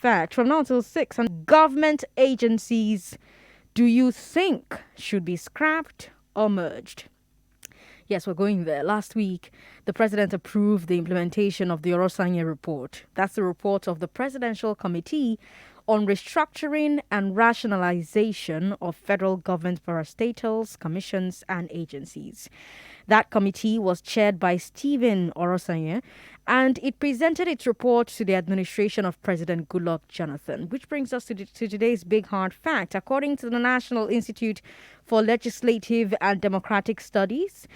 Fact from now until 6. And government agencies do you think should be scrapped or merged? Yes, we're going there. Last week, the president approved the implementation of the Orosanya Report. That's the report of the Presidential Committee on Restructuring and Rationalization of Federal Government Parastatals, Commissions, and Agencies. That committee was chaired by Stephen Orosanya, and it presented its report to the administration of President Goodluck Jonathan, which brings us to today's big hard fact. According to the National Institute for Legislative and Democratic Studies,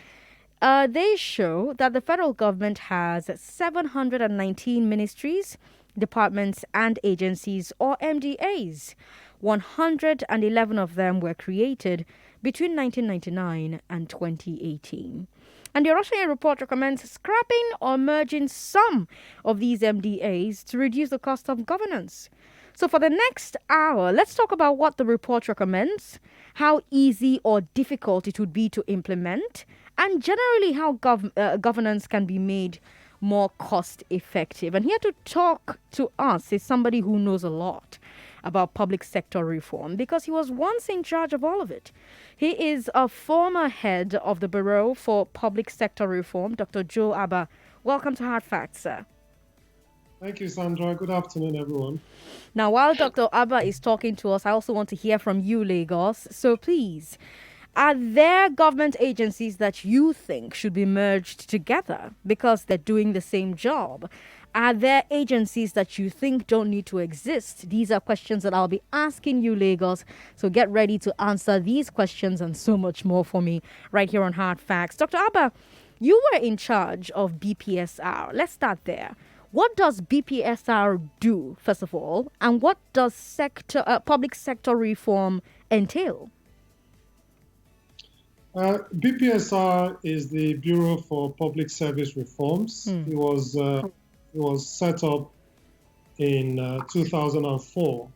they show that the federal government has 719 ministries, departments, and agencies, or MDAs. 111 of them were created between 1999 and 2018. And the Orosanya report recommends scrapping or merging some of these MDAs to reduce the cost of governance. So, for the next hour, let's talk about what the report recommends, how easy or difficult it would be to implement, and generally how governance can be made more cost effective. And here to talk to us is somebody who knows a lot about public sector reform because he was once in charge of all of it. He is a former head of the Bureau for Public Sector Reform, Dr. Joe Abah. Welcome to Hard Facts, sir. Thank you, Sandra. Good afternoon, everyone. Now, while Dr. Abah is talking to us, I also want to hear from you, Lagos. So please, are there government agencies that you think should be merged together because they're doing the same job? Are there agencies that you think don't need to exist? These are questions that I'll be asking you, Lagos. So get ready to answer these questions and so much more for me right here on Hard Facts. Dr. Abah, you were in charge of BPSR. Let's start there. What does BPSR do, first of all, and what does public sector reform entail? BPSR is the Bureau for Public Service Reforms. It was set up in 2004,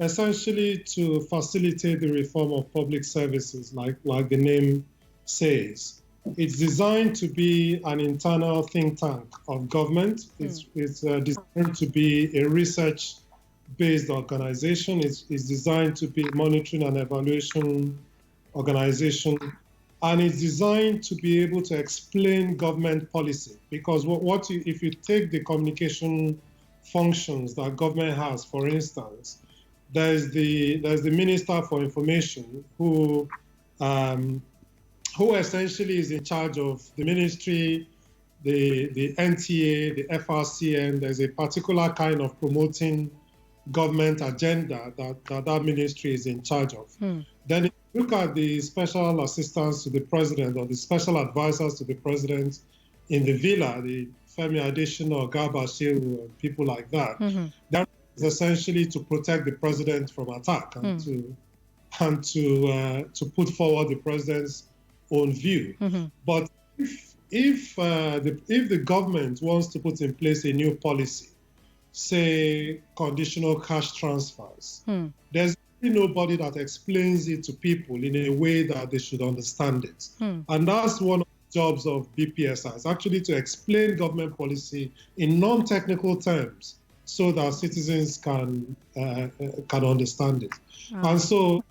essentially to facilitate the reform of public services, like the name says. It's designed to be an internal think tank of government. It's designed to be a research-based organization. It's designed to be monitoring and evaluation organization. And it's designed to be able to explain government policy. Because if you take the communication functions that government has, for instance, there's the Minister for Information who essentially is in charge of the ministry, the NTA, the FRCN. There's a particular kind of promoting government agenda that ministry is in charge of. Then if you look at the special assistants to the president or the special advisors to the president in the villa, the Femi Adesina, Garba Shehu, and people like that, that is essentially to protect the president from attack and to put forward the president's own view. But if the government wants to put in place a new policy, say conditional cash transfers, there's nobody that explains it to people in a way that they should understand it. And that's one of the jobs of BPSR, is actually to explain government policy in non-technical terms so that citizens can understand it. And so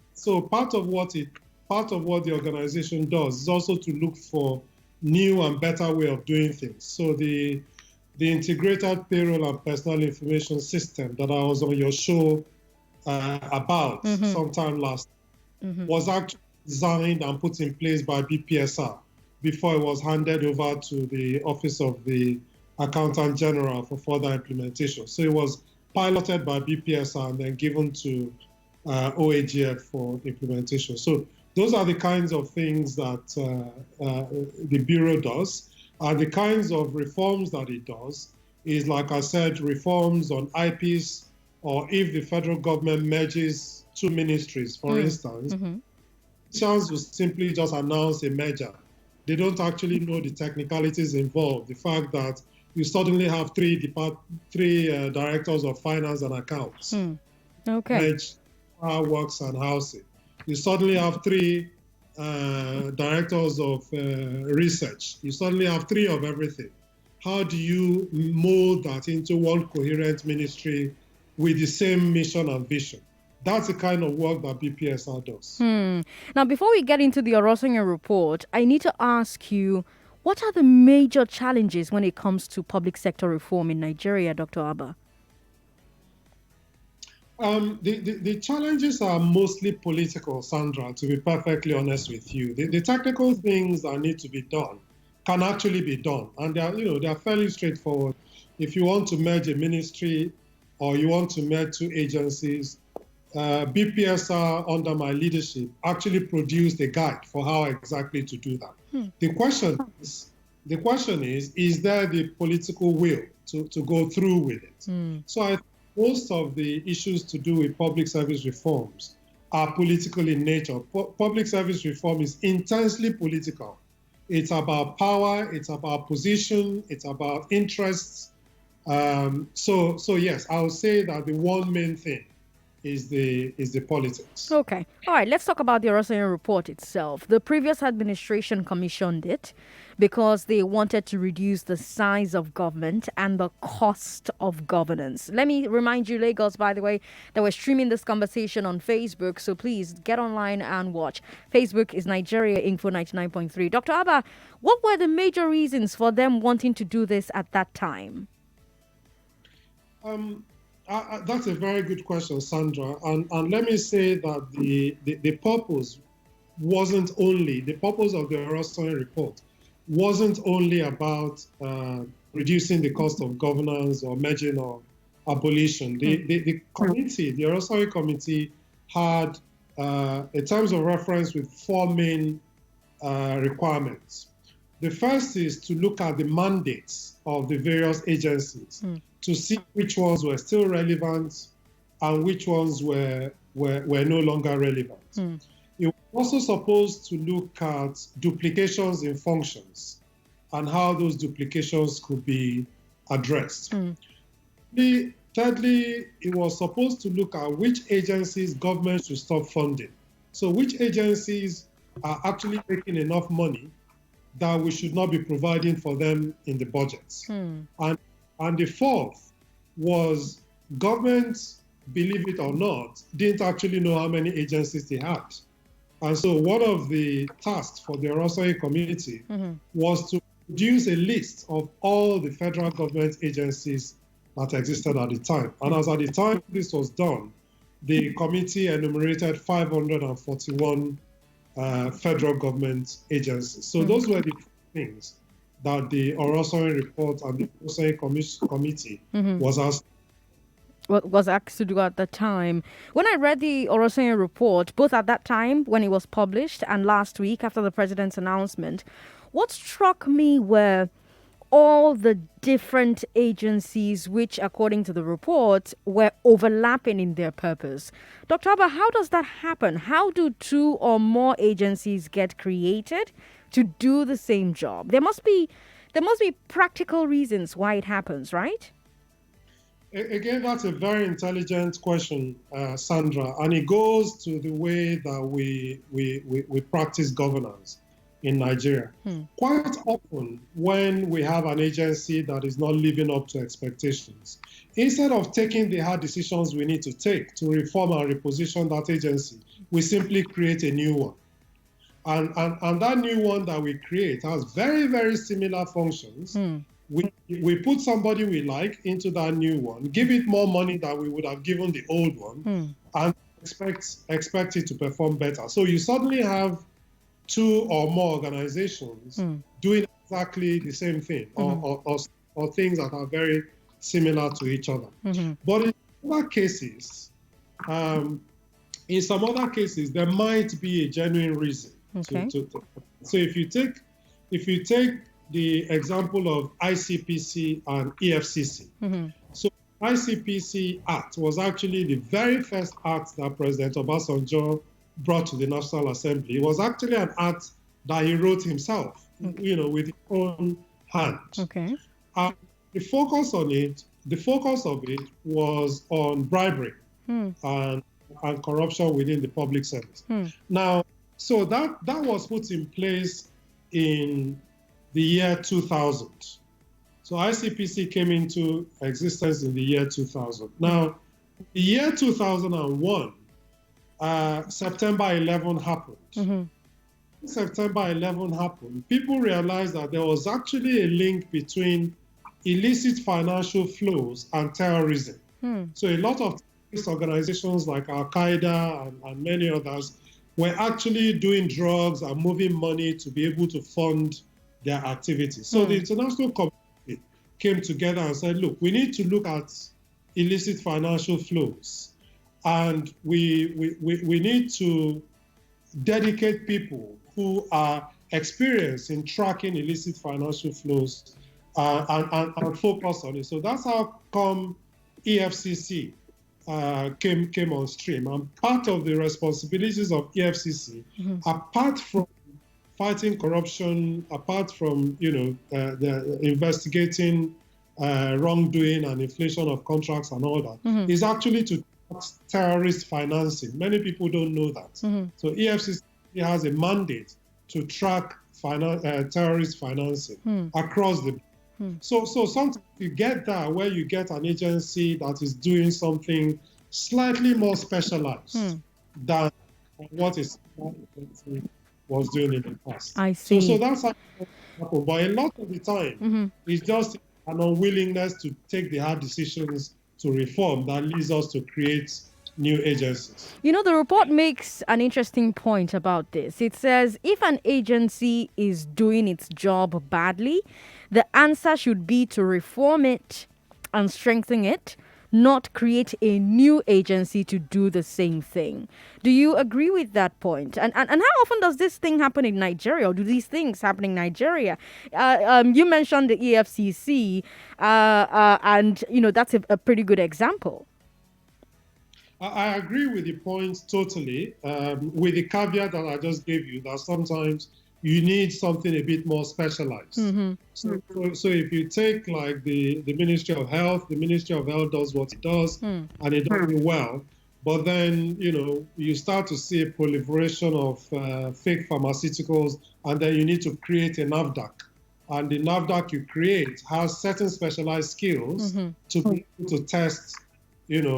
part of what the organization does is also to look for new and better way of doing things. So the integrated payroll and personal information system that I was on your show about sometime last was actually designed and put in place by BPSR before it was handed over to the Office of the Accountant General for further implementation. So it was piloted by BPSR and then given to OAGF for implementation. So those are the kinds of things that the Bureau does. And the kinds of reforms that it does is, like I said, reforms on IPs, or if the federal government merges two ministries, for instance, chance will simply just announce a merger. They don't actually know the technicalities involved. The fact that you suddenly have three directors of finance and accounts, manage works and housing. You suddenly have three directors of research. You suddenly have three of everything. How do you mold that into one coherent ministry with the same mission and vision. That's the kind of work that BPSR does. Now, before we get into the Orosanya report, I need to ask you, what are the major challenges when it comes to public sector reform in Nigeria, Dr. Abah? The challenges are mostly political, Sandra, to be perfectly honest with you. The technical things that need to be done can actually be done. And they're fairly straightforward. If you want to merge a ministry or you want to merge two agencies, BPSR, under my leadership, actually produced a guide for how exactly to do that. The question is there the political will to go through with it? So I think most of the issues to do with public service reforms are political in nature. Public service reform is intensely political. It's about power, it's about position, it's about interests. So yes, I would say that the one main thing is the politics. Okay. All right. Let's talk about the Orosanya report itself. The previous administration commissioned it because they wanted to reduce the size of government and the cost of governance. Let me remind you, Lagos, by the way, that we're streaming this conversation on Facebook. So please get online and watch. Facebook is Nigeria Info 99.3. Dr. Abah, what were the major reasons for them wanting to do this at that time? That's a very good question, Sandra. And let me say that the purpose wasn't only, the purpose of the Orosanya report wasn't only about reducing the cost of governance or merging or abolition. The committee, the Orosanya committee, had a terms of reference with four main requirements. The first is to look at the mandates of the various agencies to see which ones were still relevant and which ones were no longer relevant. It was also supposed to look at duplications in functions and how those duplications could be addressed. Thirdly, it was supposed to look at which agencies government should stop funding. So which agencies are actually making enough money that we should not be providing for them in the budgets. And the fourth was governments, believe it or not, didn't actually know how many agencies they had. And so one of the tasks for the Orosanya committee was to produce a list of all the federal government agencies that existed at the time. And as at the time this was done, the committee enumerated 541 federal government agencies. So those were the things that the Orosanya report and the Orosanya committee was asked to do at the time. When I read the Orosanya report, both at that time when it was published and last week after the president's announcement, what struck me were all the different agencies which, according to the report, were overlapping in their purpose. Dr. Abah, how does that happen? How do two or more agencies get created to do the same job? There must be practical reasons why it happens, right? Again, that's a very intelligent question, Sandra, and it goes to the way that we practice governance in Nigeria. Quite often, when we have an agency that is not living up to expectations, instead of taking the hard decisions we need to take to reform and reposition that agency, we simply create a new one. And that new one that we create has very, very similar functions. We put somebody we like into that new one, give it more money than we would have given the old one, and expect it to perform better. So you suddenly have two or more organizations doing exactly the same thing, or things that are very similar to each other. But in other cases, some other cases, there might be a genuine reason. So if you take the example of ICPC and EFCC. So ICPC Act was actually the very first act that President Obasanjo brought to the National Assembly. It was actually an act that he wrote himself, with his own hand. The focus of it was on bribery and corruption within the public service. Now, so that was put in place in the year 2000. So ICPC came into existence in the year 2000. Now, The year 2001, September 11 happened. Mm-hmm. September 11 happened, people realized that there was actually a link between illicit financial flows and terrorism. So a lot of terrorist organizations like Al Qaeda and many others were actually doing drugs and moving money to be able to fund their activities. So the international community came together and said, look, we need to look at illicit financial flows. And we need to dedicate people who are experienced in tracking illicit financial flows and focus on it. So that's how come EFCC came on stream. And part of the responsibilities of EFCC, apart from fighting corruption, apart from the investigating wrongdoing and inflation of contracts and all that, is actually to terrorist financing. Many people don't know that. So EFCC has a mandate to track terrorist financing across the. So sometimes you get that where you get an agency that is doing something slightly more specialized than what is was doing in the past. I see. So that's how it happens. But a lot of the time, it's just an unwillingness to take the hard decisions to reform that leads us to create new agencies. You know, the report makes an interesting point about this. It says if an agency is doing its job badly, the answer should be to reform it and strengthen it, not create a new agency to do the same thing. Do you agree with that point? And how often does this thing happen in Nigeria, or do these things happen in Nigeria? You mentioned the EFCC, and that's a pretty good example. I agree with the point totally, with the caveat that I just gave you, that sometimes you need something a bit more specialized. So if you take like the Ministry of Health, the Ministry of Health does what it does, and it does it well. But then, you start to see a proliferation of fake pharmaceuticals, and then you need to create a NAFDAC. And the NAFDAC you create has certain specialized skills to be able to test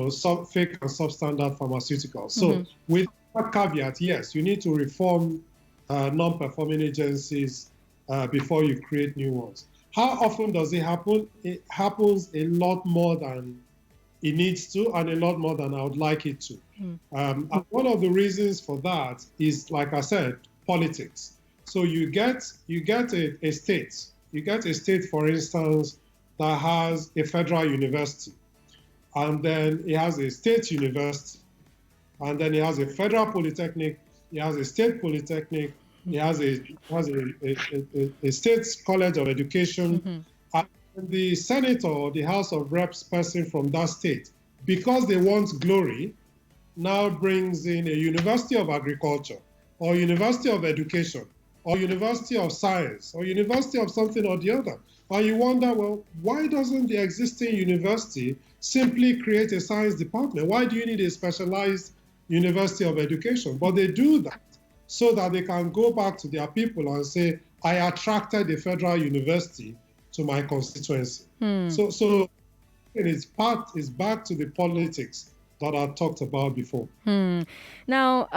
some fake and substandard pharmaceuticals. So with that caveat, yes, you need to reform non-performing agencies before you create new ones. How often does it happen? It happens a lot more than it needs to, and a lot more than I would like it to. And one of the reasons for that is, like I said, politics. So you get a state. You get a state, for instance, that has a federal university. And then it has a state university, and then it has a federal polytechnic, it has a state polytechnic, it has a state college of education, and the senator or the House of Reps person from that state, because they want glory, now brings in a University of Agriculture, or University of Education, or University of Science, or University of something or the other. And you wonder, well, why doesn't the existing university simply create a science department? Why do you need a specialized University of Education? But they do that so that they can go back to their people and say, I attracted a federal university to my constituency. So it's back to the politics that I talked about before. Now,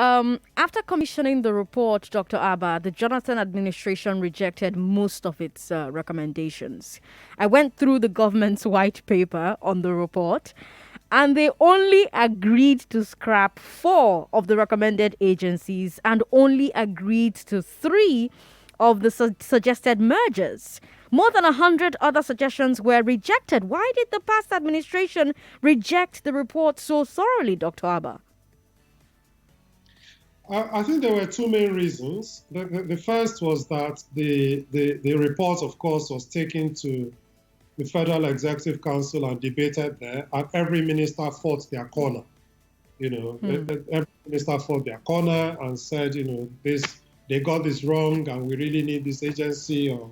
after commissioning the report, Dr. Abah, the Jonathan administration rejected most of its recommendations. I went through the government's white paper on the report, and they only agreed to scrap 4 of the recommended agencies and only agreed to 3 of the suggested mergers. More than 100 other suggestions were rejected. Why did the past administration reject the report so thoroughly, Dr. Abah? I think there were 2 main reasons. The first was that the report, of course, was taken to the Federal Executive Council and debated there, and every minister fought their corner. Every minister fought their corner and said, they got this wrong, and we really need this agency or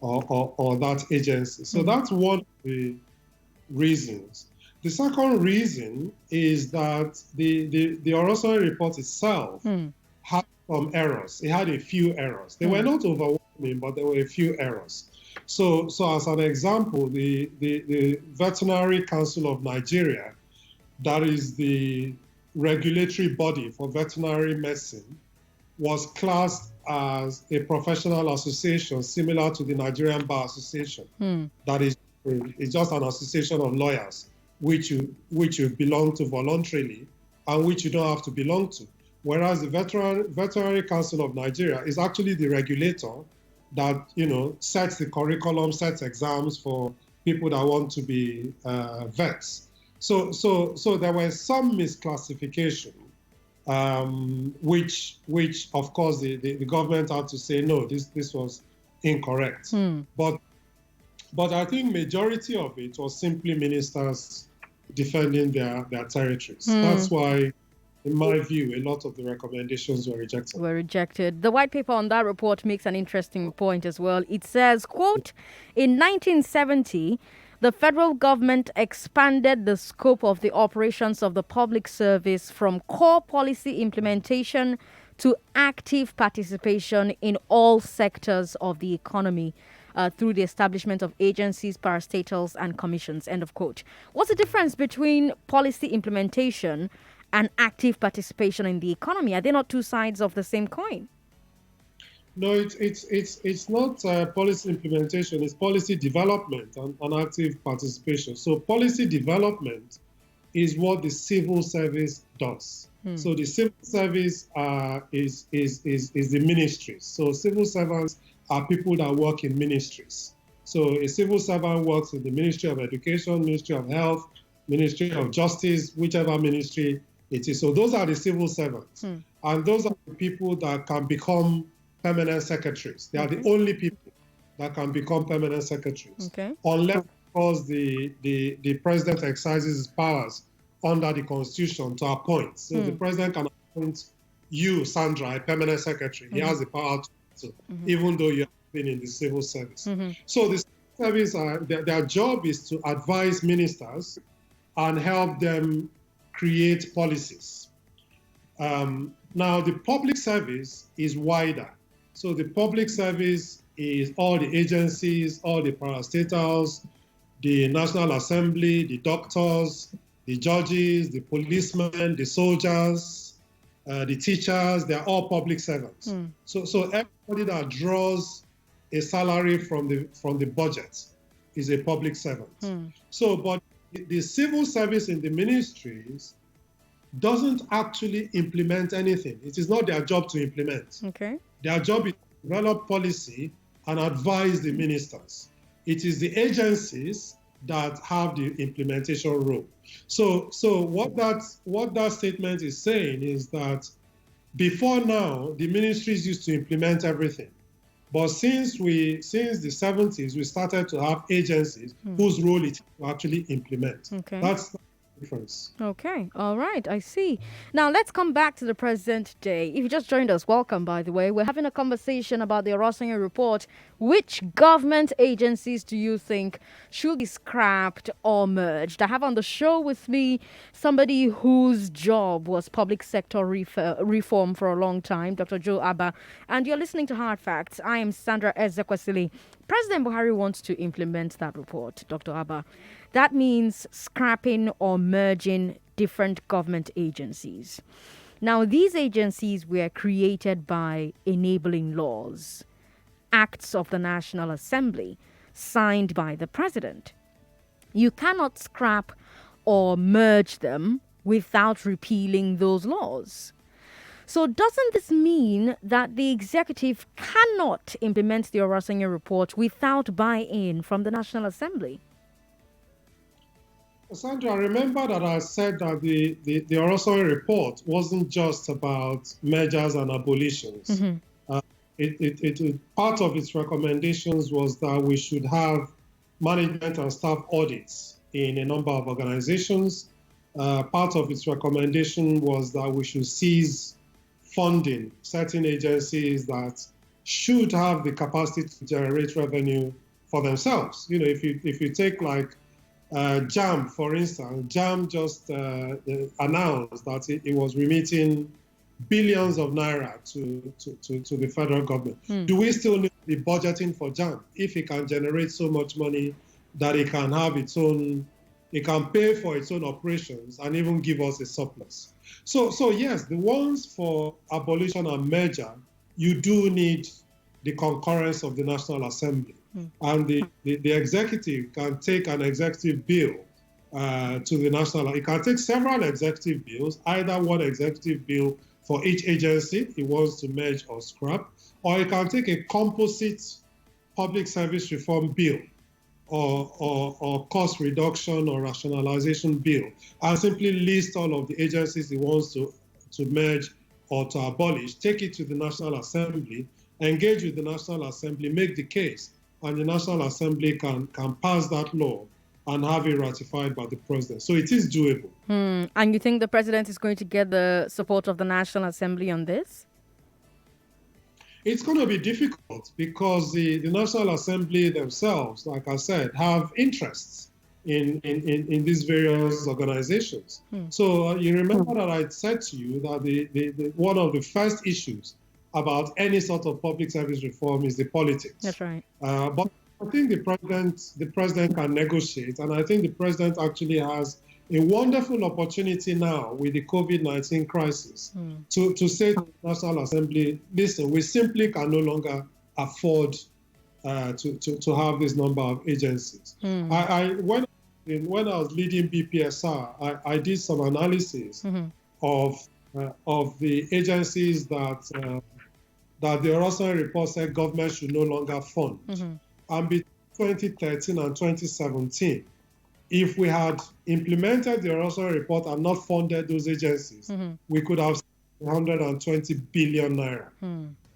that agency. So that's one of the reasons. The second reason is that the Oronsaye Report itself had some errors. It had a few errors. They were not overwhelming, but there were a few errors. So as an example, the Veterinary Council of Nigeria that is the regulatory body for veterinary medicine, was classed as a professional association similar to the Nigerian Bar Association. That is, it's just an association of lawyers which you belong to voluntarily and which you don't have to belong to. Whereas the Veterinary Council of Nigeria is actually the regulator that, sets the curriculum, sets exams for people that want to be vets. So there was some misclassification, which of course the government had to say no, this was incorrect. But I think majority of it was simply ministers defending their territories. That's why, in my view, a lot of the recommendations were rejected. The white paper on that report makes an interesting point as well. It says, quote, in 1970, the federal government expanded the scope of the operations of the public service from core policy implementation to active participation in all sectors of the economy through the establishment of agencies, parastatals, and commissions, end of quote. What's the difference between policy implementation and active participation in the economy? Are they not two sides of the same coin? No, it's not policy implementation. It's policy development and active participation. So policy development is what the civil service does. So the civil service is the ministries. So civil servants are people that work in ministries. So a civil servant works in the Ministry of Education, Ministry of Health, Ministry of Justice, whichever ministry it is. So those are the civil servants. And those are the people that can become permanent secretaries. They are the only people that can become permanent secretaries. Unless, of course, the president exercises his powers under the Constitution to appoint. So the president can appoint you, Sandra, a permanent secretary. He has the power to, even though you have been in the civil service. So the civil service, their job is to advise ministers and help them create policies. Now, the public service is wider. So the public service is all the agencies, all the parastatals, the National Assembly, the doctors, the judges, the policemen, the soldiers, the teachers. They're all public servants. So everybody that draws a salary from the budget is a public servant. So, but the civil service in the ministries doesn't actually implement anything. It is not their job to implement. Their job is to develop policy and advise the ministers. It is the agencies that have the implementation role. So what that statement is saying is that before now, the ministries used to implement everything. But since the 70s, we started to have agencies whose role it is to actually implement. That's difference. Okay, all right, I see. Now let's come back to the present day. If you just joined us, welcome, by the way. We're having a conversation about the Oronsaye Report. Which government agencies do you think should be scrapped or merged? I have on the show with me somebody whose job was public sector reform for a long time, Dr. Joe Abah. And you're listening to Hard Facts. I am Sandra Ezekwesili. President Buhari wants to implement that report, Dr. Abah. That means scrapping or merging different government agencies. Now, these agencies were created by enabling laws, acts of the National Assembly, signed by the president. You cannot scrap or merge them without repealing those laws. So doesn't this mean that the executive cannot implement the Orosanya Report without buy-in from the National Assembly? Sandra, remember that I said that the Oronsaye Report wasn't just about mergers and abolitions. Part of its recommendations was that we should have management and staff audits in a number of organizations. Part of its recommendation was that we should cease funding certain agencies that should have the capacity to generate revenue for themselves. If you take like JAM, for instance, JAM just announced that it was remitting billions of naira to the federal government. Do we still need to be budgeting for JAM if it can generate so much money that it can have its own it can pay for its own operations and even give us a surplus. So yes, the ones for abolition and merger, you do need the concurrence of the National Assembly. And the executive can take an executive bill to the national. It can take several executive bills, either one executive bill for each agency it wants to merge or scrap, or it can take a composite public service reform bill or cost reduction or rationalization bill, and simply list all of the agencies it wants to merge or to abolish, take it to the National Assembly, engage with the National Assembly, make the case, and the National Assembly can pass that law and have it ratified by the president. So it is doable. And you think the president is going to get the support of the National Assembly on this? It's going to be difficult because the National Assembly themselves, like I said, have interests in these various organizations. So you remember that I said to you that the one of the first issues about any sort of public service reform is the politics. That's right. But I think the president can negotiate, and I think the president actually has a wonderful opportunity now with the COVID-19 crisis to say to the National Assembly, listen, we simply can no longer afford to have this number of agencies. When I was leading BPSR, I did some analysis of the agencies that the Oronsaye Report said government should no longer fund. And between 2013 and 2017, if we had implemented the Orosanya Report and not funded those agencies, we could have 120 billion naira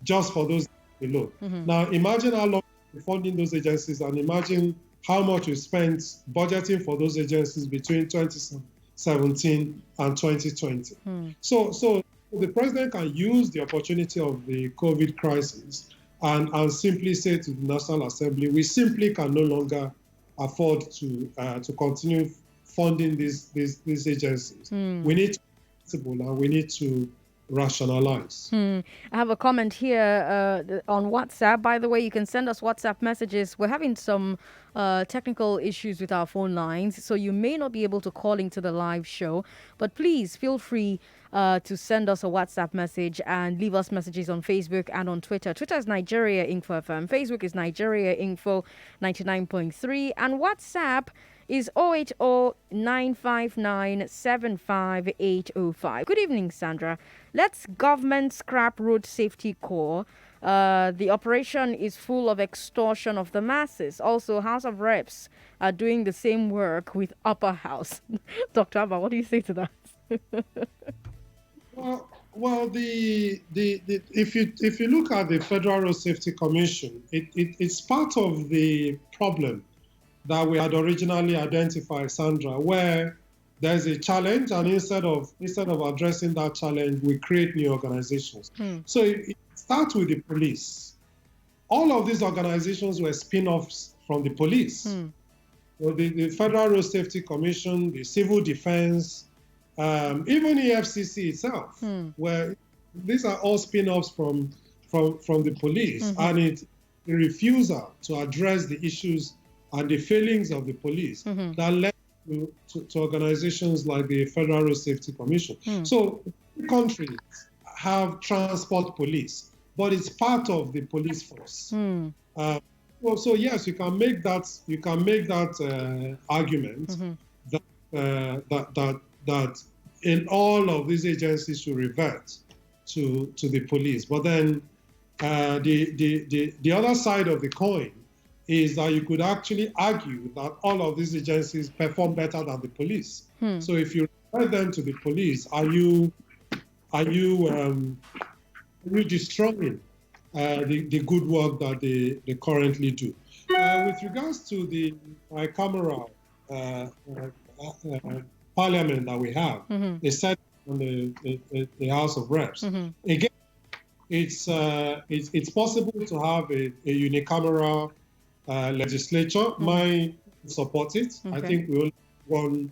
just for those alone. Now, imagine how long we're funding those agencies, and imagine how much we spent budgeting for those agencies between 2017 and 2020. So the president can use the opportunity of the COVID crisis and simply say to the National Assembly, we simply can no longer afford to continue funding these agencies. We need to be flexible and we need to rationalize. I have a comment here on WhatsApp. By the way, you can send us WhatsApp messages. We're having some technical issues with our phone lines, so you may not be able to call into the live show, but please feel free to send us a WhatsApp message and leave us messages on Facebook and on Twitter. Twitter is Nigeria Info FM. Facebook is Nigeria Info 99.3. And WhatsApp is 080-959-75805. Good evening, Sandra. Let's government scrap road safety corps. The operation is full of extortion of the masses. Also, House of Reps are doing the same work with Upper House. Dr. Abah, what do you say to that? Well, if you look at the Federal Road Safety Commission, it's part of the problem that we had originally identified, Sandra, where there's a challenge, and instead of addressing that challenge, we create new organizations. So it starts with the police. All of these organizations were spin-offs from the police. So the Federal Road Safety Commission, the Civil Defense, even EFCC itself, where these are all spin-offs from the police, and the refusal to address the issues and the failings of the police that led to organizations like the Federal Road Safety Commission. So countries have transport police, but it's part of the police force. So yes, you can make that argument that in all of these agencies should revert to the police. But then the other side of the coin is that you could actually argue that all of these agencies perform better than the police. So if you refer them to the police, are you destroying the good work that they currently do? With regards to the bicameral parliament that we have, is set on the House of Reps. Again, it's possible to have a unicameral legislature. Mine support it. I think we only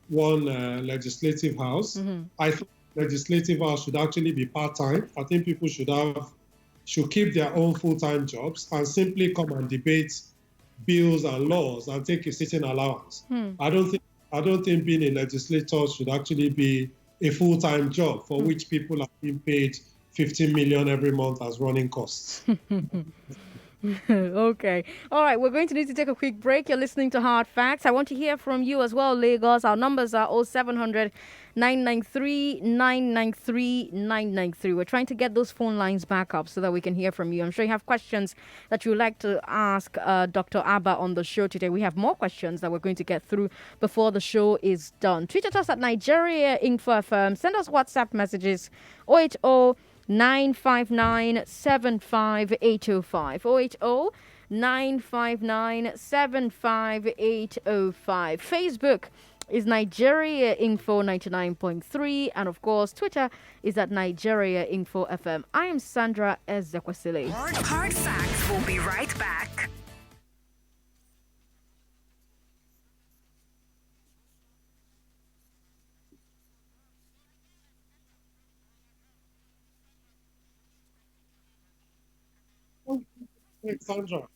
one legislative house. I think legislative house should actually be part-time. I think people should keep their own full-time jobs and simply come and debate bills and laws and take a sitting allowance. I don't think I don't think being a legislator should actually be a full-time job for which people are being paid 15 million every month as running costs. Okay. All right. We're going to need to take a quick break. You're listening to Hard Facts. I want to hear from you as well, Lagos. Our numbers are 0700 993 993 993. We're trying to get those phone lines back up so that we can hear from you. I'm sure you have questions that you would like to ask Dr. Abah on the show today. We have more questions that we're going to get through before the show is done. Tweet at us at Nigeria Info FM. Send us WhatsApp messages 080 959 75805 080 959 75805. Facebook is Nigeria Info 99.3, and of course Twitter is at Nigeria Info FM. I am Sandra Ezekwesili. Hard Facts will be right back. Hey, Sandra.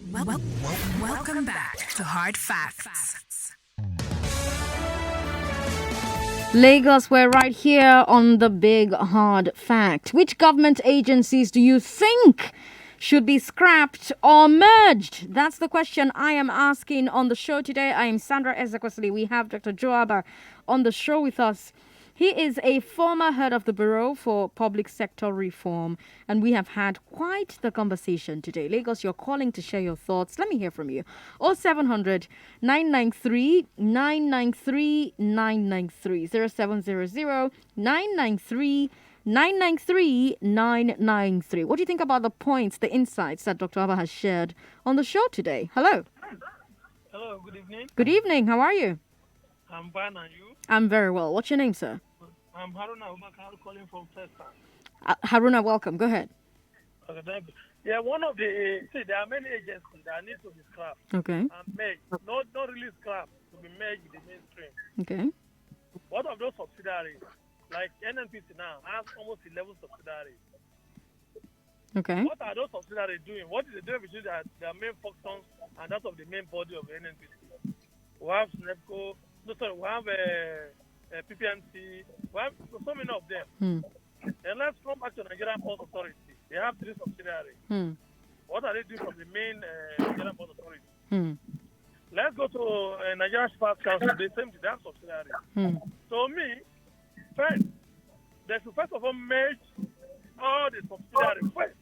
Welcome back to Hard Facts. Lagos, we're right here on the big hard fact. Which government agencies do you think should be scrapped or merged? That's the question I am asking on the show today. I am Sandra Ezekwesili. We have Dr. Abah on the show with us. He is a former head of the Bureau for Public Sector Reform, and we have had quite the conversation today. Lagos, you're calling to share your thoughts. Let me hear from you. 0700 993 993 993 0700 993 993 993. What do you think about the points, the insights that Dr. Abah has shared on the show today? Hello. Hello, good evening. Good evening. How are you? I'm fine, and you? I'm very well. What's your name, sir? I'm Haruna Ubakar calling from Festa. Haruna, welcome. Go ahead. Okay, thank you. Yeah, one of the there are many agencies that need to be scrapped Okay. and merged. Not really scrapped, to be merged with the mainstream. Okay. What of those subsidiaries? Like NNPC now has almost 11 subsidiaries. Okay. What are those subsidiaries doing? What is the difference between their main functions and that of the main body of the NNPC? We have SNEPCO, we have PPMC, we have so many of them. And let's come back to Nigerian Port Authority. They have 3 subsidiaries. What are they doing from the main Nigerian Port Authority? Let's go to Nigerian Shippers Council. They same thing, they have subsidiaries. So me, first, they should first of all merge all the subsidiaries first.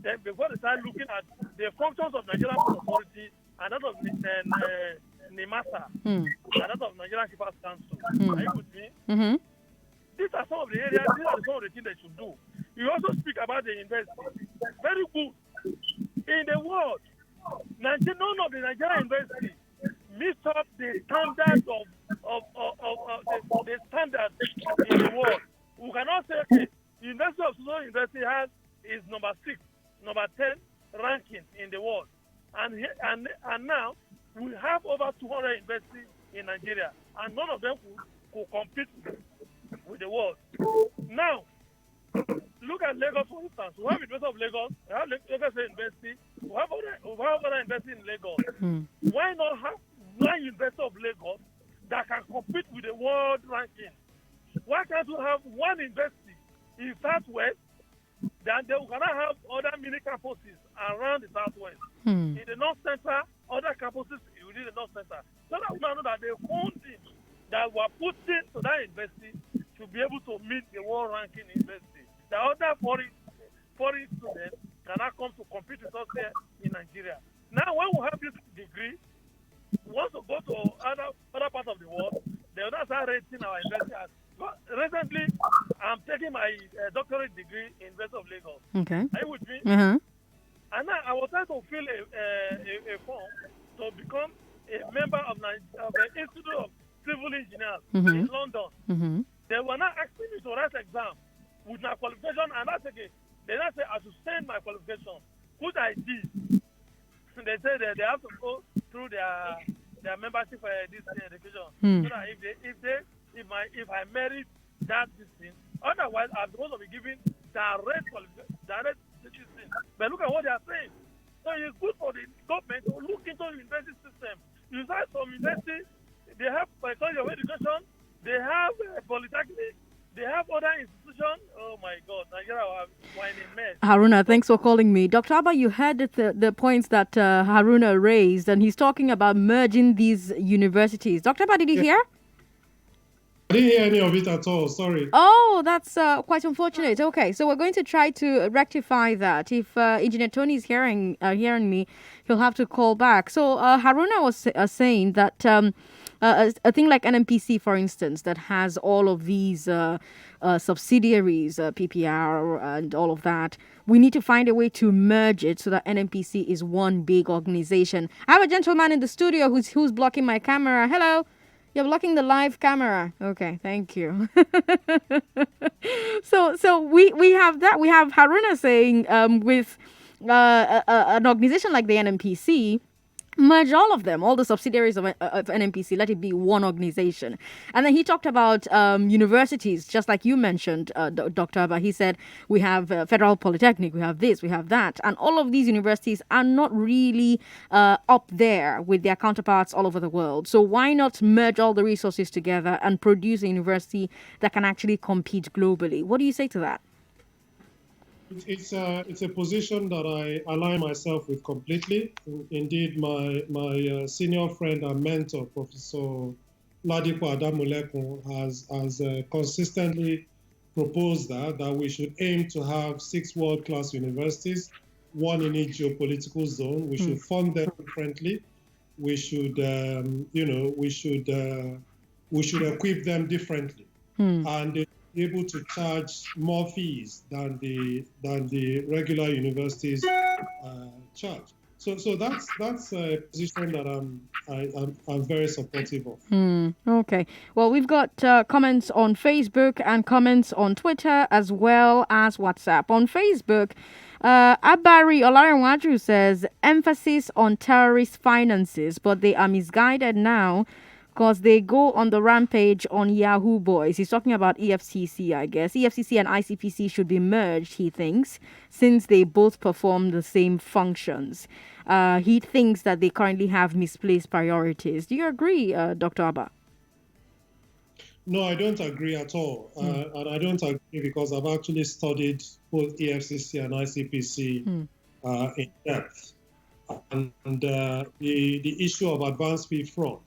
Then before they start looking at the functions of Nigerian Port Authority and that of NIMASA, Mm. and that of Nigerian Shippers Council. Are you with me? Mm-hmm. These are some of the areas, these are some of the things they should do. You also speak about the university. Very good. In the world, none of the Nigerian universities meets up the standards the standards in the world. We cannot say, okay, the University of Sudan University is number 6, number 10 ranking in the world. And now we have over 200 universities in Nigeria, and none of them could compete with the world. Now, look at Lagos, for instance. We have the University of Lagos, we have Lagos University, we have other universities in Lagos. Why not have one University of Lagos that can compete with the world ranking? Why can't we have one university in Southwest that they cannot have other mini campuses around the Southwest? In the North Center, other campuses within the North Center. So that we know that the funding that were put into that university should be able to meet the world ranking university. The other foreign students cannot come to compete with us here in Nigeria. Now, when we have this degree, we want to go to other parts of the world. They will not start rating our university as. Recently, I'm taking my doctorate degree in University of Lagos. Okay. Are you with me? Uh-huh. And now I was trying to fill a form to become a member of the Institute of Civil Engineers in London. They were not asking me to write exam with my qualification, and that's okay. They not say I should send my qualification, which I did. They say that they have to go through their membership for this education. So that if I merit that thing, otherwise I'm supposed to be given direct teaching. But look at what they are saying. So it's good for the government to look into the university system. You say some universities, they have college of education, they have polytechnic, they have other institutions. Oh my God, Nigeria are in a mess. Haruna, thanks for calling me. Dr. Abah, you heard the points that Haruna raised, and he's talking about merging these universities. Dr. Abah, did you hear? I didn't hear any of it at all. Sorry. Oh, that's quite unfortunate. Okay, so we're going to try to rectify that. If Engineer Tony is hearing me, he'll have to call back. So Haruna was saying that a thing like NMPC, for instance, that has all of these subsidiaries, PPR and all of that, we need to find a way to merge it so that NMPC is one big organization. I have a gentleman in the studio who's blocking my camera. Hello. You're blocking the live camera. Okay, thank you. So we have that. We have Haruna saying with an organization like the NMPC, merge all of them, all the subsidiaries of NMPC, let it be one organization. And then he talked about universities, just like you mentioned, Dr. Abah. He said we have Federal Polytechnic, we have this, we have that. And all of these universities are not really up there with their counterparts all over the world. So why not merge all the resources together and produce a university that can actually compete globally? What do you say to that? It's a position that I align myself with completely. Indeed, my senior friend and mentor, Professor Ladipo Adamulekun, has consistently proposed that we should aim to have 6 world-class universities, one in each geopolitical zone. We should fund them differently. We should, we should equip them differently, and be able to charge more fees than the regular universities charge. So that's a position that I'm very supportive of. Okay. Well, we've got comments on Facebook and comments on Twitter as well as WhatsApp. On Facebook, Abari Olarenwaju says emphasis on terrorist finances, but they are misguided now because they go on the rampage on Yahoo Boys. He's talking about EFCC, I guess. EFCC and ICPC should be merged, he thinks, since they both perform the same functions. He thinks that they currently have misplaced priorities. Do you agree, Dr. Abah? No, I don't agree at all. And I don't agree because I've actually studied both EFCC and ICPC in depth. And the issue of advanced fee fraud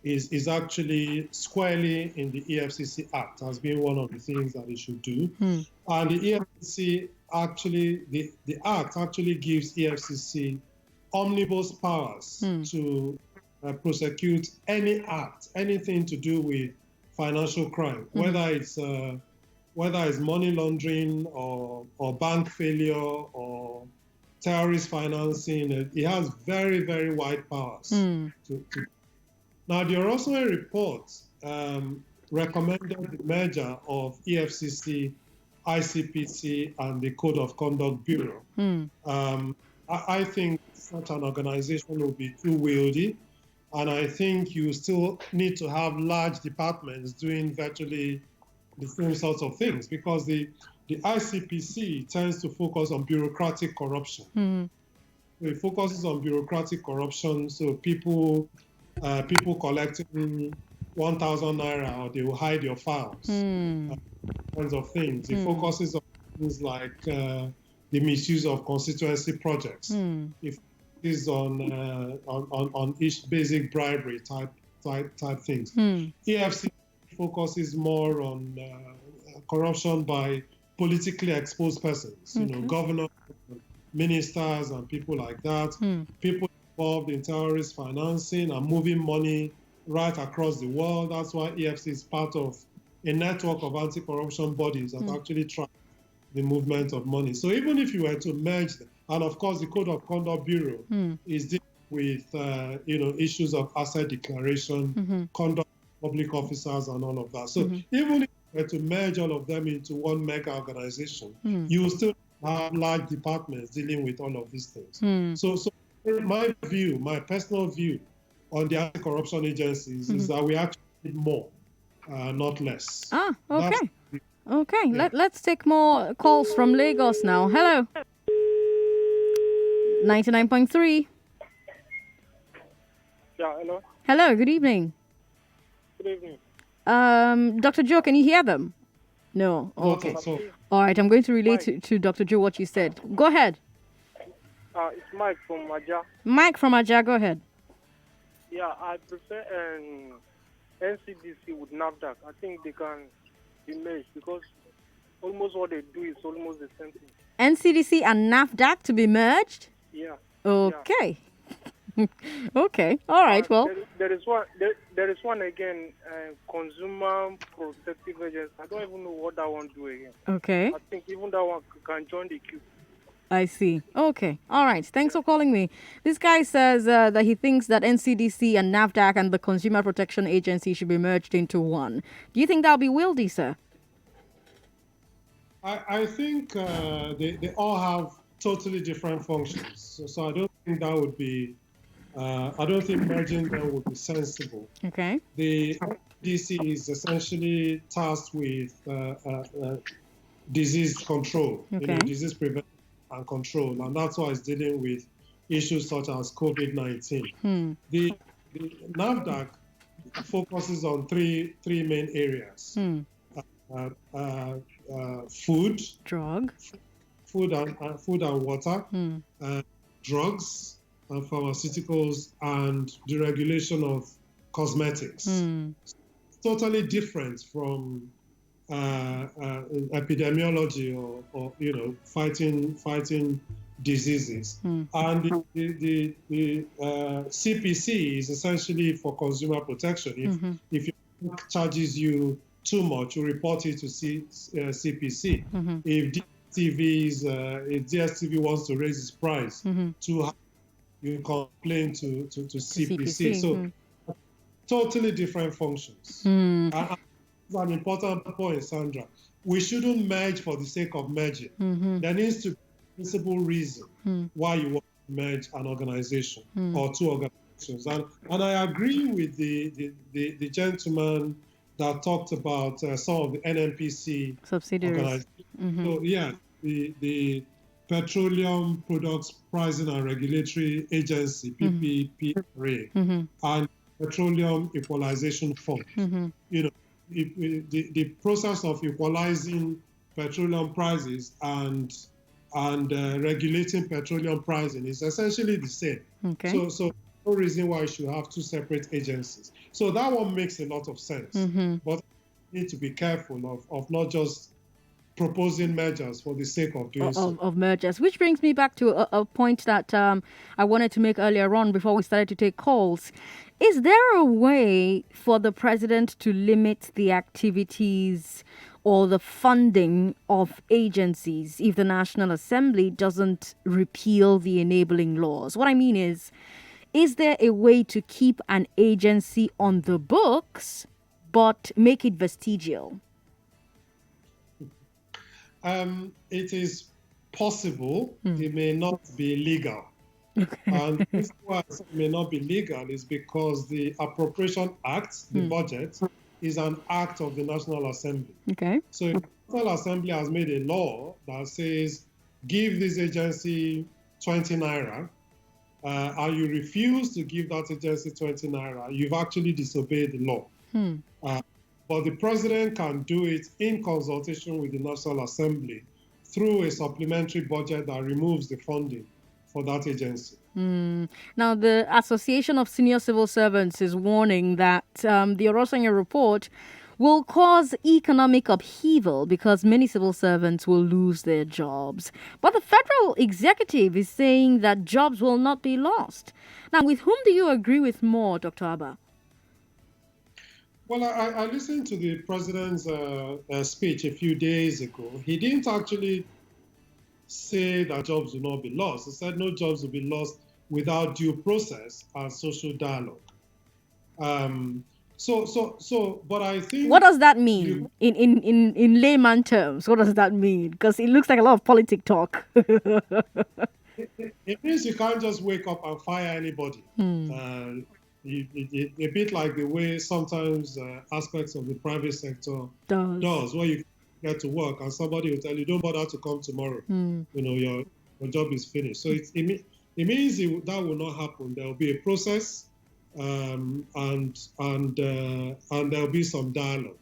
is actually squarely in the EFCC Act, has been one of the things that it should do. And the EFCC actually, the Act actually gives EFCC omnibus powers to prosecute any act, anything to do with financial crime, whether it's money laundering or bank failure or terrorist financing. It has very, very wide powers. Now, the Oronsaye Report recommended the merger of EFCC, ICPC, and the Code of Conduct Bureau. I think such an organization will be too wieldy, and I think you still need to have large departments doing virtually the same sorts of things, because the ICPC tends to focus on bureaucratic corruption. It focuses on bureaucratic corruption, so people collecting 1,000 naira, or they will hide your files, kinds of things. It focuses on things like the misuse of constituency projects. It focuses on each basic bribery type things. EFC focuses more on corruption by politically exposed persons, governors, ministers, and people like that. People involved in terrorist financing and moving money right across the world. That's why EFC is part of a network of anti-corruption bodies that actually track the movement of money. So even if you were to merge them, and of course the Code of Conduct Bureau is dealing with issues of asset declaration, conduct of public officers, and all of that. So even if you were to merge all of them into one mega organization, you will still have large departments dealing with all of these things. So my personal view on the anti-corruption agencies is that we actually need more, not less. Okay. Okay, yeah. Let's take more calls from Lagos now. Hello. 99.3. Yeah, hello. Hello, good evening. Good evening. Dr. Joe, can you hear them? No. Okay. All right, I'm going to relate to Dr. Joe what you said. Go ahead. It's Mike from Aja. Mike from Aja, go ahead. Yeah, I prefer NCDC with NAFDAC. I think they can be merged because almost what they do is almost the same thing. NCDC and NAFDAC to be merged? Yeah. Okay. Yeah. Okay. All right. Well, there is one again, Consumer Protective Agency. I don't even know what that one do again. Okay. I think even that one can join the queue. I see. Okay. All right. Thanks for calling me. This guy says that he thinks that NCDC and NAFDAC and the Consumer Protection Agency should be merged into one. Do you think that'll be wieldy, sir? I think they all have totally different functions. So I don't think that would be, I don't think merging them would be sensible. Okay. The NCDC is essentially tasked with disease control, disease prevention and control, and that's why it's dealing with issues such as COVID-19. The NAFDAC focuses on three main areas: food, food and water, drugs and pharmaceuticals, and the regulation of cosmetics. Totally different from epidemiology or fighting diseases. And the CPC is essentially for consumer protection. If your bank charges you too much, you report it to CPC. If DSTV wants to raise its price too high, you complain to CPC. So totally different functions. That's an important point, Sandra. We shouldn't merge for the sake of merging. There needs to be a principal reason why you want to merge an organization or two organizations. And I agree with the gentleman that talked about some of the NNPC subsidiaries. So yeah, the Petroleum Products Pricing and Regulatory Agency, PPPRA, and Petroleum Equalization Fund. The process of equalizing petroleum prices and regulating petroleum pricing is essentially the same. Okay. So no reason why you should have two separate agencies. So that one makes a lot of sense. But you need to be careful of not just proposing mergers for the sake of doing so. Of mergers, which brings me back to a point that I wanted to make earlier on before we started to take calls. Is there a way for the president to limit the activities or the funding of agencies if the National Assembly doesn't repeal the enabling laws? What I mean is there a way to keep an agency on the books but make it vestigial? It is possible. It may not be legal. Okay. And the reason why it may not be legal is because the Appropriation Act, the budget, is an act of the National Assembly. Okay. So if the National Assembly has made a law that says, give this agency 20 naira, and you refuse to give that agency 20 naira, you've actually disobeyed the law. But the president can do it in consultation with the National Assembly through a supplementary budget that removes the funding for that agency. Now, the Association of Senior Civil Servants is warning that the Orosanya Report will cause economic upheaval because many civil servants will lose their jobs. But the federal executive is saying that jobs will not be lost. Now, with whom do you agree with more, Dr. Abah? Well, I listened to the president's speech a few days ago. He didn't actually say that jobs will not be lost. He said no jobs will be lost without due process and social dialogue. But I think... What does that mean in layman terms? What does that mean? Because it looks like a lot of politic talk. It means you can't just wake up and fire anybody. A bit like the way sometimes aspects of the private sector does, where you get to work and somebody will tell you, don't bother to come tomorrow. Your job is finished. So it means that will not happen. There will be a process, and there will be some dialogue.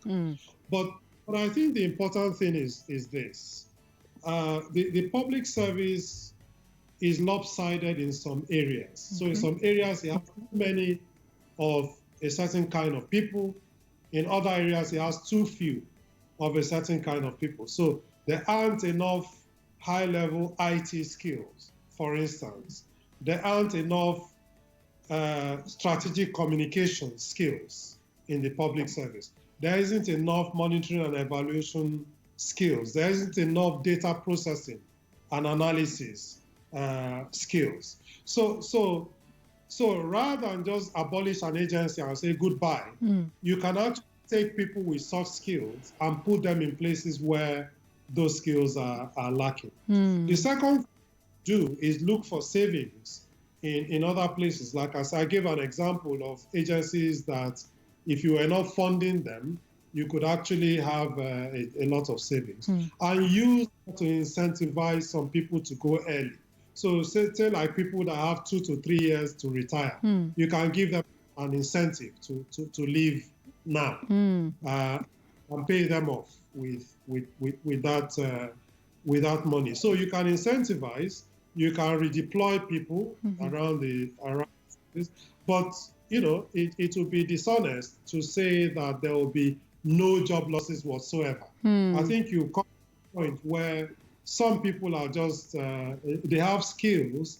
But I think the important thing is this: the public service is lopsided in some areas. So in some areas, you have too many of a certain kind of people. In other areas, it has too few of a certain kind of people. So there aren't enough high-level IT skills, for instance. There aren't enough strategic communication skills in the public service. There isn't enough monitoring and evaluation skills. There isn't enough data processing and analysis skills. So rather than just abolish an agency and say goodbye, you can actually take people with such skills and put them in places where those skills are lacking. The second thing to do is look for savings in other places. Like I gave an example of agencies that if you were not funding them, you could actually have a lot of savings. And use that to incentivize some people to go early. So say like people that have 2 to 3 years to retire, you can give them an incentive to leave now and pay them off with that money. So you can incentivize, you can redeploy people around this, but it would be dishonest to say that there will be no job losses whatsoever. I think you come to a point where some people are just, they have skills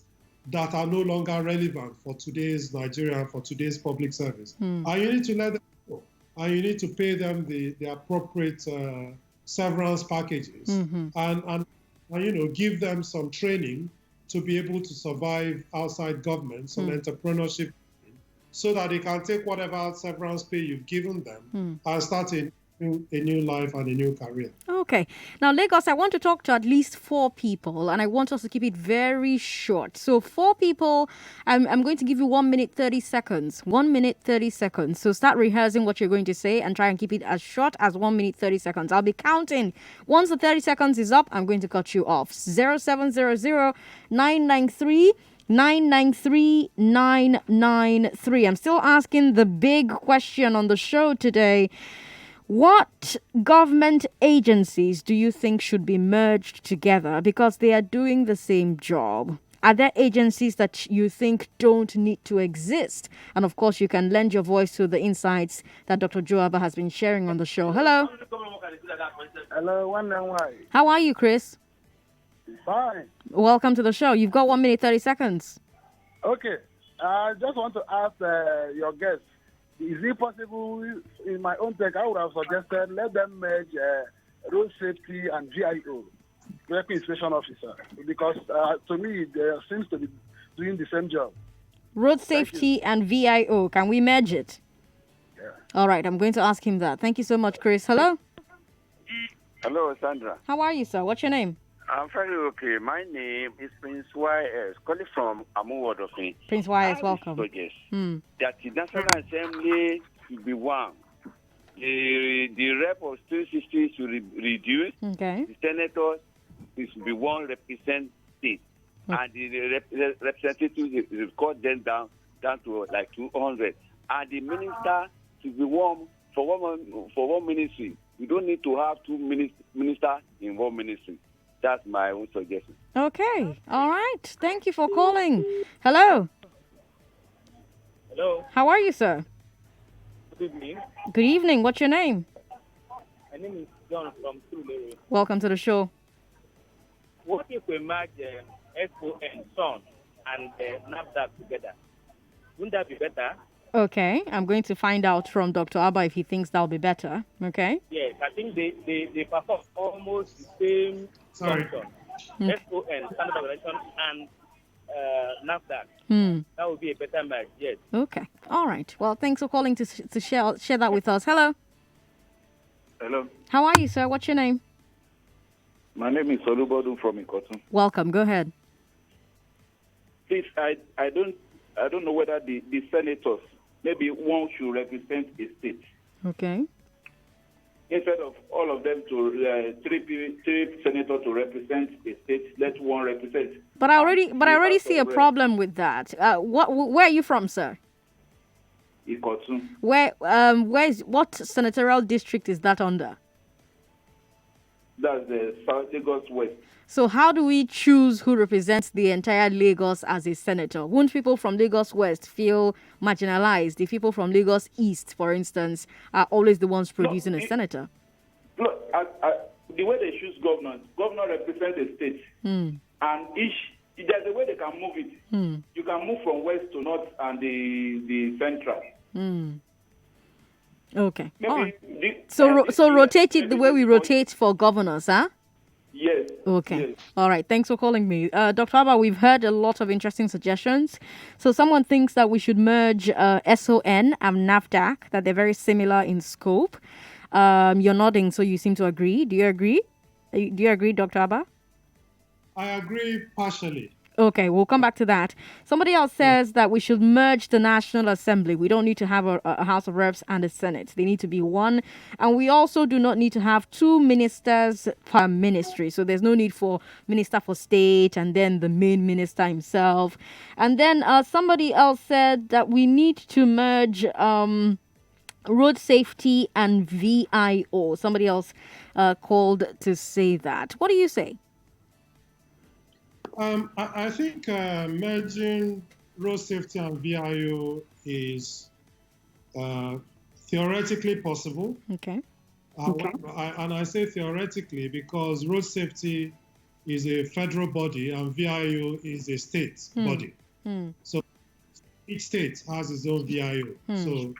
that are no longer relevant for today's Nigeria, for today's public service. And you need to let them go. And you need to pay them the appropriate severance packages and give them some training to be able to survive outside government, some entrepreneurship, so that they can take whatever severance pay you've given them and start a new life and a new career. Okay. Now, Lagos, I want to talk to at least 4 people, and I want us to keep it very short. So 4 people, I'm going to give you 1 minute, 30 seconds. 1 minute, 30 seconds. So start rehearsing what you're going to say and try and keep it as short as 1 minute, 30 seconds. I'll be counting. Once the 30 seconds is up, I'm going to cut you off. 0700 993 993 993. I'm still asking the big question on the show today. What government agencies do you think should be merged together because they are doing the same job? Are there agencies that you think don't need to exist? And of course, you can lend your voice to the insights that Dr. Abah has been sharing on the show. Hello. Hello, one and why? How are you, Chris? Fine. Welcome to the show. You've got 1 minute 30 seconds. Okay. I just want to ask your guest, is it possible, in my own take, I would have suggested let them merge road safety and VIO, Vehicle Inspection Officer, because to me, they seems to be doing the same job. Road safety and VIO. Can we merge it? Yeah. All right, I'm going to ask him that. Thank you so much, Chris. Hello. Hello, Sandra. How are you, sir? What's your name? I'm very okay. My name is Prince YS, calling from Amuwadofin. Prince YS, welcome. Yes. That the National Assembly should be one. The rep of 360 should reduce. Okay. The senators should be one represent state. And the representatives should cut them down to like 200. And the minister should be one for one ministry. We don't need to have two ministers in one ministry. That's my own suggestion. Okay. All right. Thank you for calling. Hello. Hello. How are you, sir? Good evening. Good evening. What's your name? My name is John from Tulare. Welcome to the show. What if we merge SON, SON, and NAFDAC together? Wouldn't that be better? Okay. I'm going to find out from Dr. Abah if he thinks that'll be better. Okay. Yes, I think they perform almost the same function. SON, Standard Organization, and NAFDAC. That would be a better match, yes. Okay. All right. Well, thanks for calling to share that with us. Hello. Hello. How are you, sir? What's your name? My name is Olubodu from Ikoton. Welcome. Go ahead. Please, I don't know whether the senators, maybe one should represent a state. Okay. Instead of all of them to three senators to represent a state, let one represent. But I already see a problem with that. Where are you from, sir? Ikoton. What senatorial district is that under? That's the South Lagos West. So how do we choose who represents the entire Lagos as a senator? Won't people from Lagos West feel marginalized if people from Lagos East, for instance, are always the ones producing a senator? Look, the way they choose governor represents a state. And there's a way they can move it. You can move from west to north and the central. Okay. Maybe All right. So rotate it the way we rotate for governors, huh? Yes. Okay. Yes. All right. Thanks for calling me. Dr. Abah, we've heard a lot of interesting suggestions. So someone thinks that we should merge SON and NAFDAC, that they're very similar in scope. You're nodding, so you seem to agree. Do you agree? Do you agree, Dr. Abah? I agree partially. Okay, we'll come back to that. Somebody else says that we should merge the National Assembly. We don't need to have a House of Reps and a Senate. They need to be one. And we also do not need to have two ministers per ministry. So there's no need for Minister for State and then the main minister himself. And then somebody else said that we need to merge road safety and VIO. Somebody else called to say that. What do you say? I think merging road safety and VIO is theoretically possible. Okay. And I say theoretically because road safety is a federal body and VIO is a state body. So each state has its own VIO. So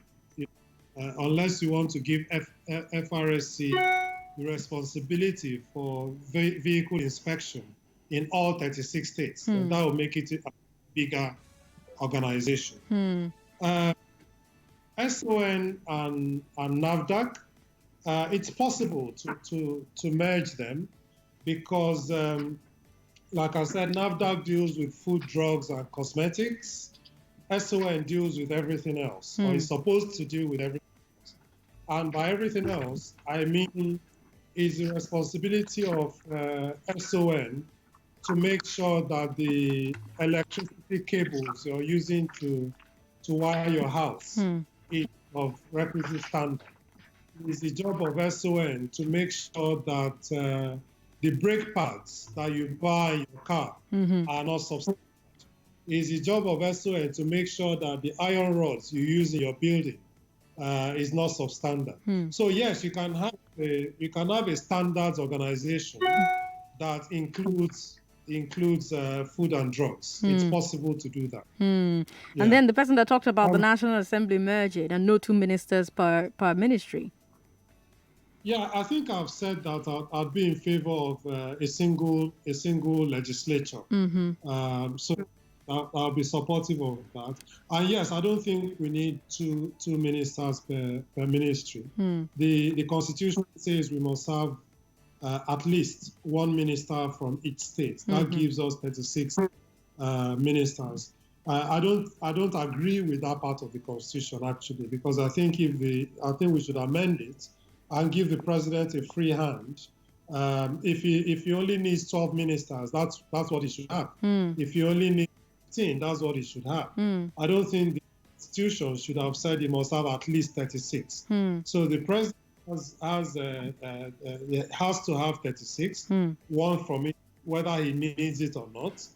unless you want to give FRSC the responsibility for vehicle inspection in all 36 states, that will make it a bigger organization. SON and NAFDAC, it's possible to merge them because, like I said, NAFDAC deals with food, drugs, and cosmetics. SON deals with everything else, or is supposed to deal with everything else. And by everything else, I mean it's the responsibility of SON to make sure that the electricity cables you're using to wire your house is of requisite standard. It's the job of SON to make sure that the brake pads that you buy in your car are not substandard. It's the job of SON to make sure that the iron rods you use in your building is not substandard. So yes, you can have a standards organization that includes food and drugs. It's possible to do that. Yeah. And then the person that talked about the National Assembly merging and no two ministers per ministry. Yeah, I think I've said that I'd be in favor of a single legislature. So I'll be supportive of that. And yes, I don't think we need two ministers per ministry. The Constitution says we must have at least one minister from each state. That gives us 36 ministers. I don't agree with that part of the Constitution actually, because I think we should amend it and give the president a free hand. If he only needs 12 ministers, that's what he should have. If he only needs 15, that's what he should have. I don't think the Constitution should have said he must have at least 36. So the president has to have 36, one from it, whether he needs it or not.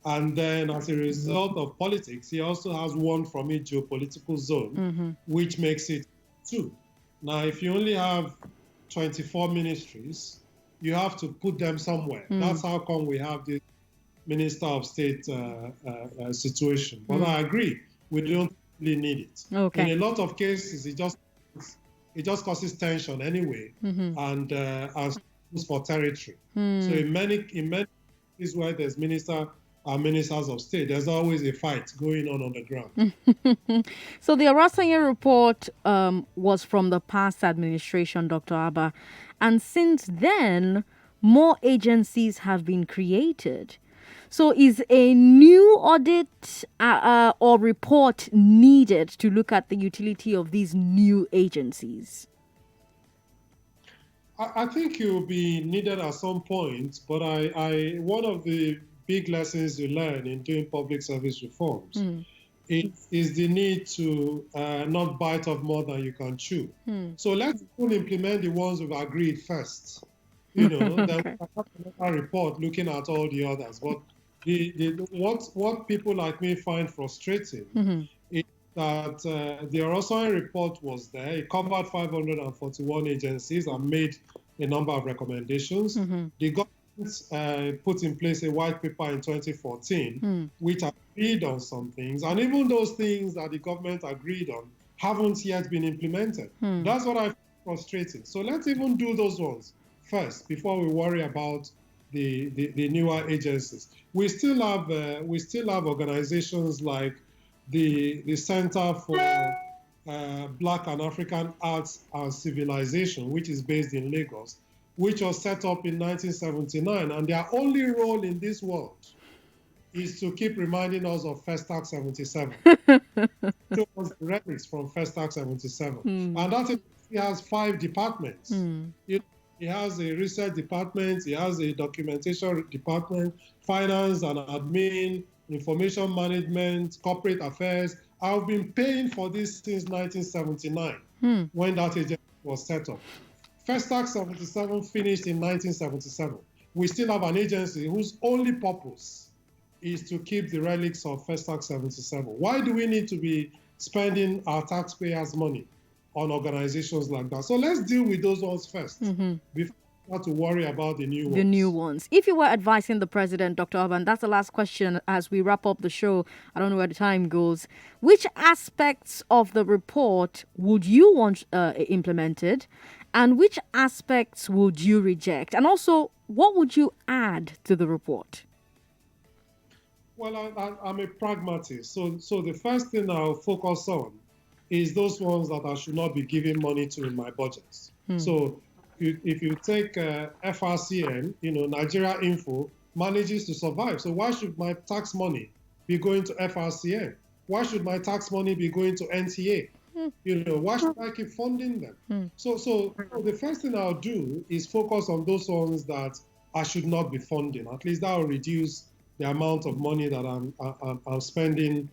And then as a result of politics, he also has one from each geopolitical zone, which makes it 2. Now, if you only have 24 ministries, you have to put them somewhere. That's how come we have this Minister of State situation. But I agree, we don't really need it. Okay. In a lot of cases, it just causes tension anyway, and for territory. So in many cases where there's ministers of state, there's always a fight going on the ground. So the Oronsaye report was from the past administration, Dr. Abah. And since then, more agencies have been created. So is a new audit or report needed to look at the utility of these new agencies? I think it will be needed at some point, but one of the big lessons you learn in doing public service reforms is the need to not bite off more than you can chew. So let's implement the ones we've agreed first. Then we have a report looking at all the others. But what people like me find frustrating is that the Orosanya report was there. It covered 541 agencies and made a number of recommendations. The government put in place a white paper in 2014, which agreed on some things. And even those things that the government agreed on haven't yet been implemented. That's what I find frustrating. So let's even do those ones first before we worry about the newer agencies. We still have organizations like the Center for Black and African Arts and Civilization, which is based in Lagos, which was set up in 1979, and their only role in this world is to keep reminding us of Festac 77. It was the relics from Festac 77. And that agency has 5 departments. It has a research department, it has a documentation department, finance and admin, information management, corporate affairs. I've been paying for this since 1979 when that agency was set up. Festac 77 finished in 1977. We still have an agency whose only purpose is to keep the relics of Festac 77. Why do we need to be spending our taxpayers' money on organizations like that? So let's deal with those ones first before we start to worry about the new ones. The new ones. If you were advising the president, Dr. Abah, and that's the last question as we wrap up the show, I don't know where the time goes, which aspects of the report would you want implemented, and which aspects would you reject? And also, what would you add to the report? Well, I'm a pragmatist. So the first thing I'll focus on is those ones that I should not be giving money to in my budgets. So if you take FRCN, Nigeria Info manages to survive. So why should my tax money be going to FRCN? Why should my tax money be going to NTA? Why should I keep funding them? So the first thing I'll do is focus on those ones that I should not be funding. At least that will reduce the amount of money that I'm spending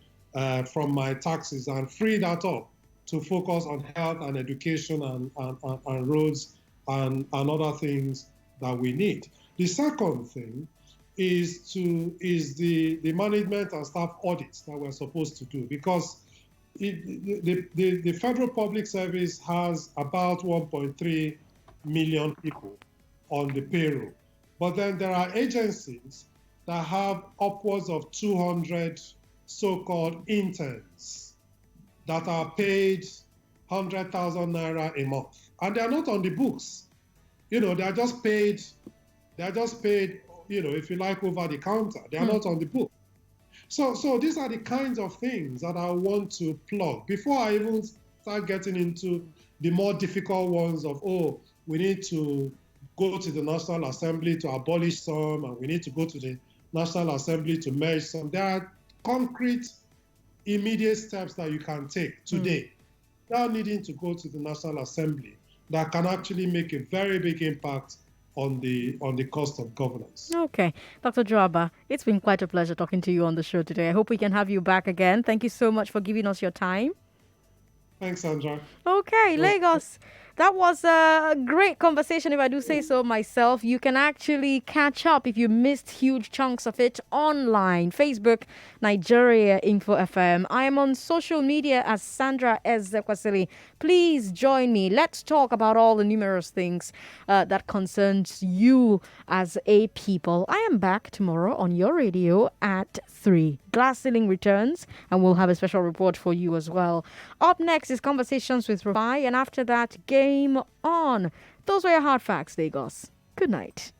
from my taxes and free that up to focus on health and education and roads and other things that we need. The second thing is the management and staff audits that we're supposed to do, because the federal public service has about 1.3 million people on the payroll. But then there are agencies that have upwards of 200 so-called interns that are paid 100,000 naira a month. And they are not on the books. They are just paid, if you like, over the counter. They are not on the book. So these are the kinds of things that I want to plug before I even start getting into the more difficult ones of, we need to go to the National Assembly to abolish some, and we need to go to the National Assembly to merge some. There are concrete, immediate steps that you can take today without needing to go to the National Assembly that can actually make a very big impact on the cost of governance. Okay. Dr. Joaba, it's been quite a pleasure talking to you on the show today. I hope we can have you back again. Thank you so much for giving us your time. Thanks, Sandra. Okay, Lagos. That was a great conversation, if I do say so myself. You can actually catch up if you missed huge chunks of it online. Facebook, Nigeria Info FM. I am on social media as Sandra Ezekwesili. Please join me. Let's talk about all the numerous things that concerns you as a people. I am back tomorrow on your radio at 3. Glass Ceiling returns, and we'll have a special report for you as well. Up next is Conversations with Rufai, and after that, Game On. Those were your hard facts, Lagos. Good night.